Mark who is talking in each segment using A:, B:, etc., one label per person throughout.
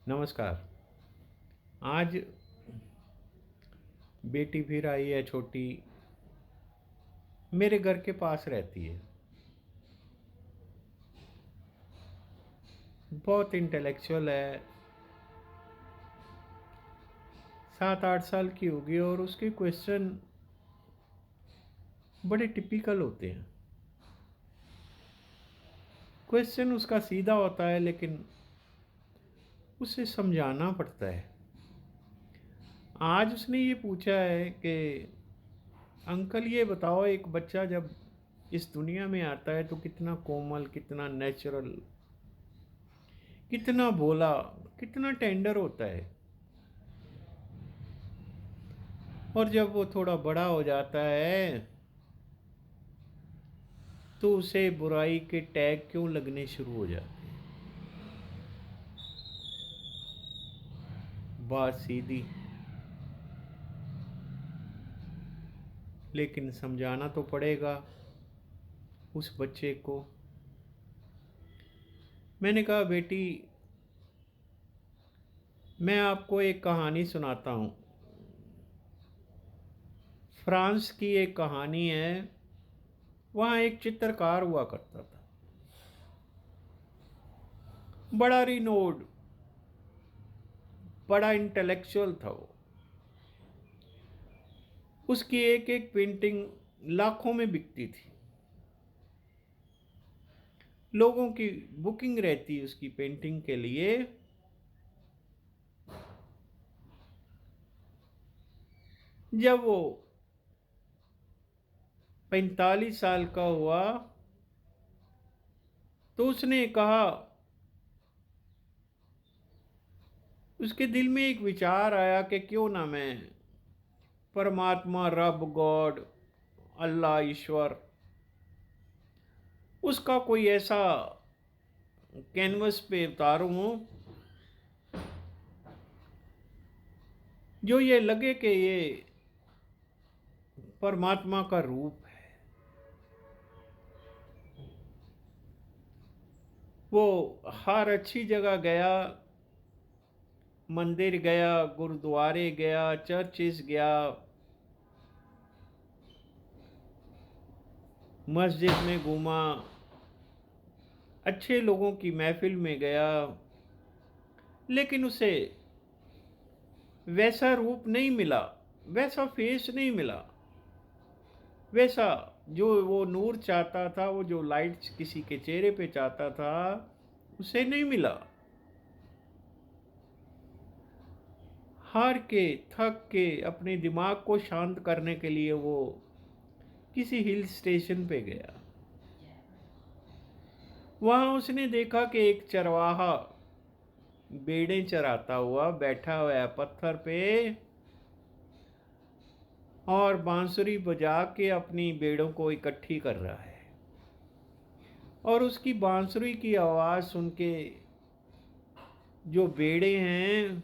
A: नमस्कार। आज बेटी फिर आई है छोटी, मेरे घर के पास रहती है। बहुत इंटेलेक्चुअल है। 7-8 साल की होगी और उसके क्वेश्चन बड़े टिपिकल होते हैं। क्वेश्चन उसका सीधा होता है लेकिन उसे समझाना पड़ता है। आज उसने ये पूछा है कि अंकल ये बताओ, एक बच्चा जब इस दुनिया में आता है तो कितना कोमल, कितना नेचुरल, कितना भोला, कितना टेंडर होता है। और जब वो थोड़ा बड़ा हो जाता है तो उसे बुराई के टैग क्यों लगने शुरू हो जाते हैं। बात सीधी, लेकिन समझाना तो पड़ेगा उस बच्चे को। मैंने कहा, बेटी मैं आपको एक कहानी सुनाता हूँ। फ्रांस की एक कहानी है। वहाँ एक चित्रकार हुआ करता था, बड़ा रिनोड, बड़ा इंटेलेक्चुअल था वो। उसकी एक एक पेंटिंग लाखों में बिकती थी। लोगों की बुकिंग रहती उसकी पेंटिंग के लिए। जब वो 45 साल का हुआ तो उसने कहा, उसके दिल में एक विचार आया कि क्यों ना मैं परमात्मा, रब, गॉड, अल्लाह, ईश्वर, उसका कोई ऐसा कैनवस पे उतारूं जो ये लगे कि ये परमात्मा का रूप है। वो हर अच्छी जगह गया, मंदिर गया, गुरुद्वारे गया, चर्चिस गया, मस्जिद में घूमा, अच्छे लोगों की महफिल में गया, लेकिन उसे वैसा रूप नहीं मिला, वैसा फेस नहीं मिला, वैसा जो वो नूर चाहता था, वो जो लाइट किसी के चेहरे पे चाहता था, उसे नहीं मिला। हार के, थक के, अपने दिमाग को शांत करने के लिए वो किसी हिल स्टेशन पे गया। वहां उसने देखा कि एक चरवाहा भेड़ें चराता हुआ बैठा हुआ है पत्थर पे और बांसुरी बजा के अपनी भेड़ों को इकट्ठी कर रहा है। और उसकी बांसुरी की आवाज़ सुन के जो भेड़ें हैं,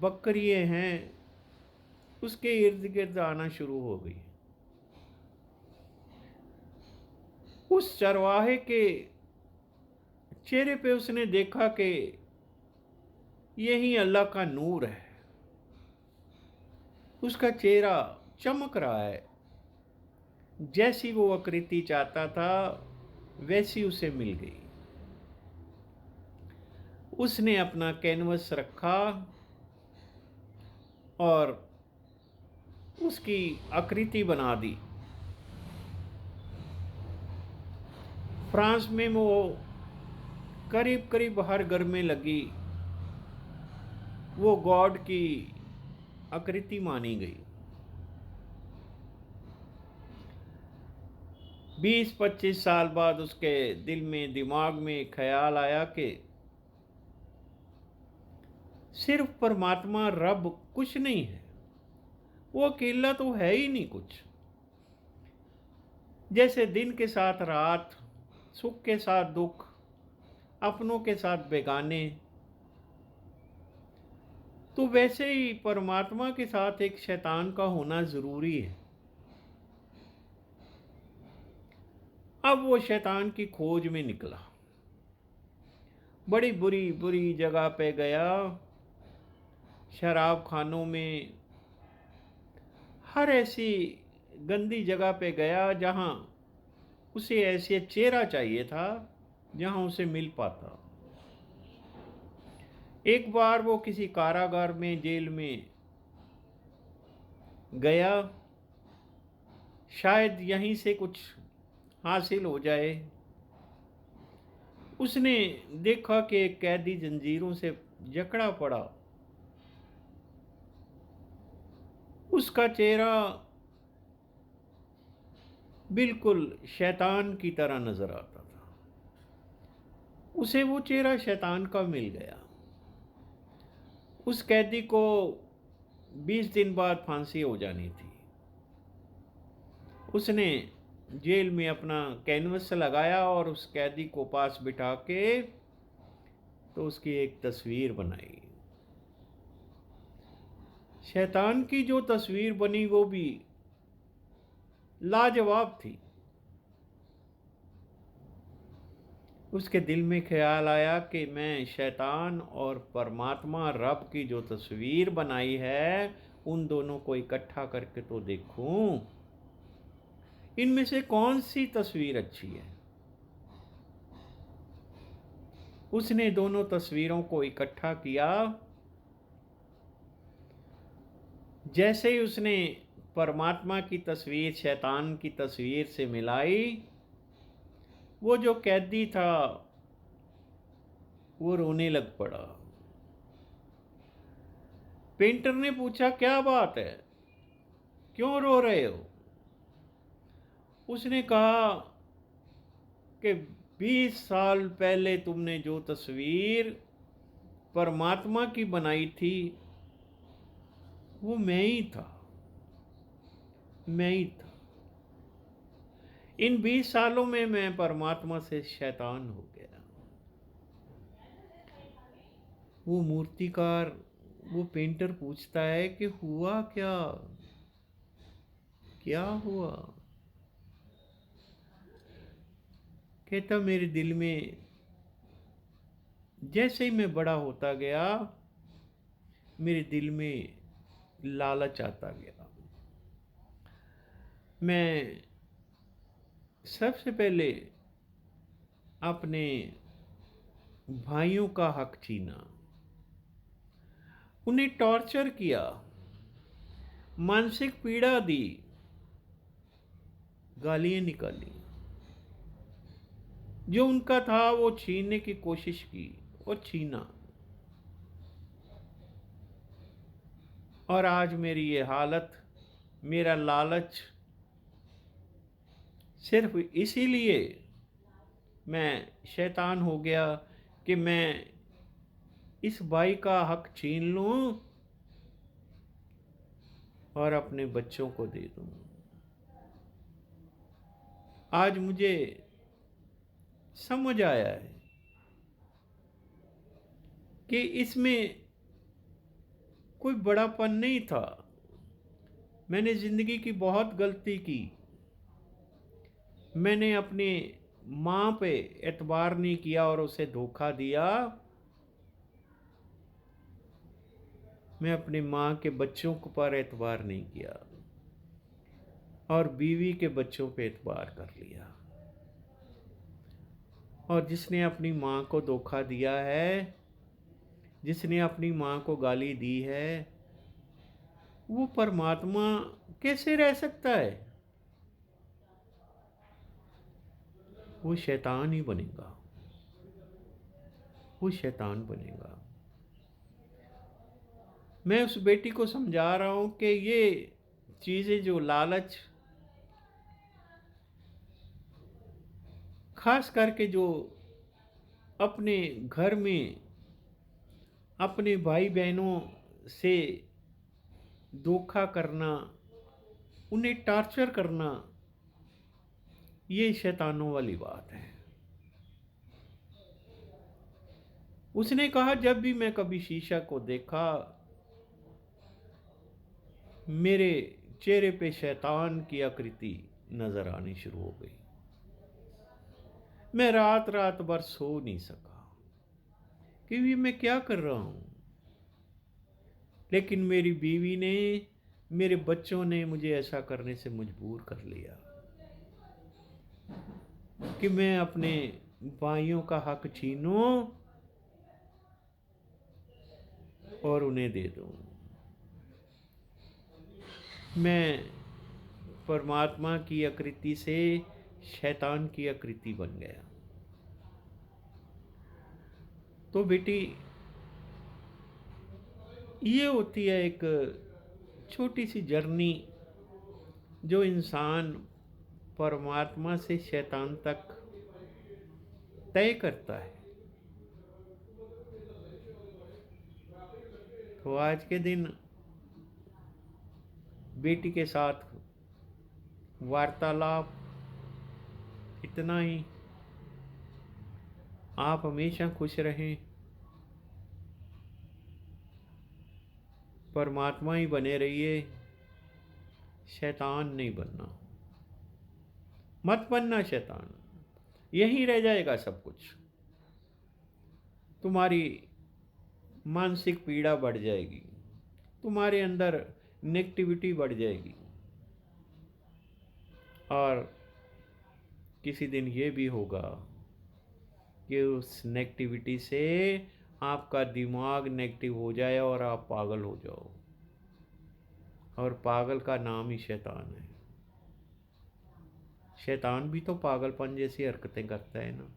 A: बकरियां हैं, उसके इर्द गिर्द आना शुरू हो गई। उस चरवाहे के चेहरे पे उसने देखा कि यही अल्लाह का नूर है। उसका चेहरा चमक रहा है, जैसी वो आकृति चाहता था वैसी उसे मिल गई। उसने अपना कैनवस रखा और उसकी आकृति बना दी। फ्रांस में वो करीब करीब हर घर में लगी, वो गॉड की आकृति मानी गई। 20-25 साल बाद उसके दिल में, दिमाग में ख्याल आया कि सिर्फ परमात्मा, रब कुछ नहीं है, वो अकेला तो है ही नहीं कुछ। जैसे दिन के साथ रात, सुख के साथ दुख, अपनों के साथ बेगाने, तो वैसे ही परमात्मा के साथ एक शैतान का होना जरूरी है। अब वो शैतान की खोज में निकला। बड़ी बुरी बुरी जगह पे गया, शराब खानों में, हर ऐसी गंदी जगह पे गया जहाँ उसे ऐसे चेहरा चाहिए था जहाँ उसे मिल पाता। एक बार वो किसी कारागार में, जेल में गया, शायद यहीं से कुछ हासिल हो जाए। उसने देखा कि एक कैदी जंजीरों से जकड़ा पड़ा। उसका चेहरा बिल्कुल शैतान की तरह नजर आता था। उसे वो चेहरा शैतान का मिल गया। उस कैदी को 20 दिन बाद फांसी हो जानी थी। उसने जेल में अपना कैनवस लगाया और उस कैदी को पास बिठा के तो उसकी एक तस्वीर बनाई। शैतान की जो तस्वीर बनी वो भी लाजवाब थी। उसके दिल में ख्याल आया कि मैं शैतान और परमात्मा रब की जो तस्वीर बनाई है उन दोनों को इकट्ठा करके तो देखूं, इनमें से कौन सी तस्वीर अच्छी है। उसने दोनों तस्वीरों को इकट्ठा किया। जैसे ही उसने परमात्मा की तस्वीर शैतान की तस्वीर से मिलाई, वो जो कैदी था वो रोने लग पड़ा। पेंटर ने पूछा, क्या बात है, क्यों रो रहे हो? उसने कहा कि 20 साल पहले तुमने जो तस्वीर परमात्मा की बनाई थी वो मैं ही था, मैं ही था। इन 20 सालों में मैं परमात्मा से शैतान हो गया। वो मूर्तिकार, वो पेंटर पूछता है कि हुआ क्या, क्या हुआ? कहता, मेरे दिल में जैसे ही मैं बड़ा होता गया, मेरे दिल में लालच आता गया। मैं सबसे पहले अपने भाइयों का हक छीना, उन्हें टॉर्चर किया, मानसिक पीड़ा दी, गालियां निकाली। जो उनका था वो छीनने की कोशिश की और छीना। और आज मेरी ये हालत, मेरा लालच, सिर्फ इसीलिए मैं शैतान हो गया कि मैं इस भाई का हक छीन लूं और अपने बच्चों को दे दूं। आज मुझे समझ आया है कि इसमें कोई बड़ापन नहीं था। मैंने जिंदगी की बहुत गलती की। मैंने अपनी माँ पे एतबार नहीं किया और उसे धोखा दिया। मैं अपनी माँ के बच्चों पर एतबार नहीं किया और बीवी के बच्चों पे एतबार कर लिया। और जिसने अपनी माँ को धोखा दिया है, जिसने अपनी माँ को गाली दी है, वो परमात्मा कैसे रह सकता है? वो शैतान ही बनेगा, वो शैतान बनेगा। मैं उस बेटी को समझा रहा हूं कि ये चीज़ें, जो लालच, खास करके जो अपने घर में अपने भाई बहनों से धोखा करना, उन्हें टॉर्चर करना, ये शैतानों वाली बात है। उसने कहा, जब भी मैं कभी शीशा को देखा, मेरे चेहरे पे शैतान की आकृति नजर आनी शुरू हो गई। मैं रात रात भर सो नहीं सका। कि ये मैं क्या कर रहा हूँ, लेकिन मेरी बीवी ने, मेरे बच्चों ने मुझे ऐसा करने से मजबूर कर लिया कि मैं अपने भाइयों का हक छीनूं और उन्हें दे दूं। मैं परमात्मा की आकृति से शैतान की आकृति बन गया। तो बेटी, ये होती है एक छोटी सी जर्नी जो इंसान परमात्मा से शैतान तक तय करता है। तो आज के दिन बेटी के साथ वार्तालाप इतना ही। आप हमेशा खुश रहें, परमात्मा ही बने रहिए, शैतान नहीं बनना। मत बनना शैतान, यहीं रह जाएगा सब कुछ। तुम्हारी मानसिक पीड़ा बढ़ जाएगी, तुम्हारे अंदर नेगेटिविटी बढ़ जाएगी, और किसी दिन ये भी होगा कि उस नेगेटिविटी से आपका दिमाग नेगेटिव हो जाए और आप पागल हो जाओ, और पागल का नाम ही शैतान है। शैतान भी तो पागलपन जैसी हरकतें करता है ना।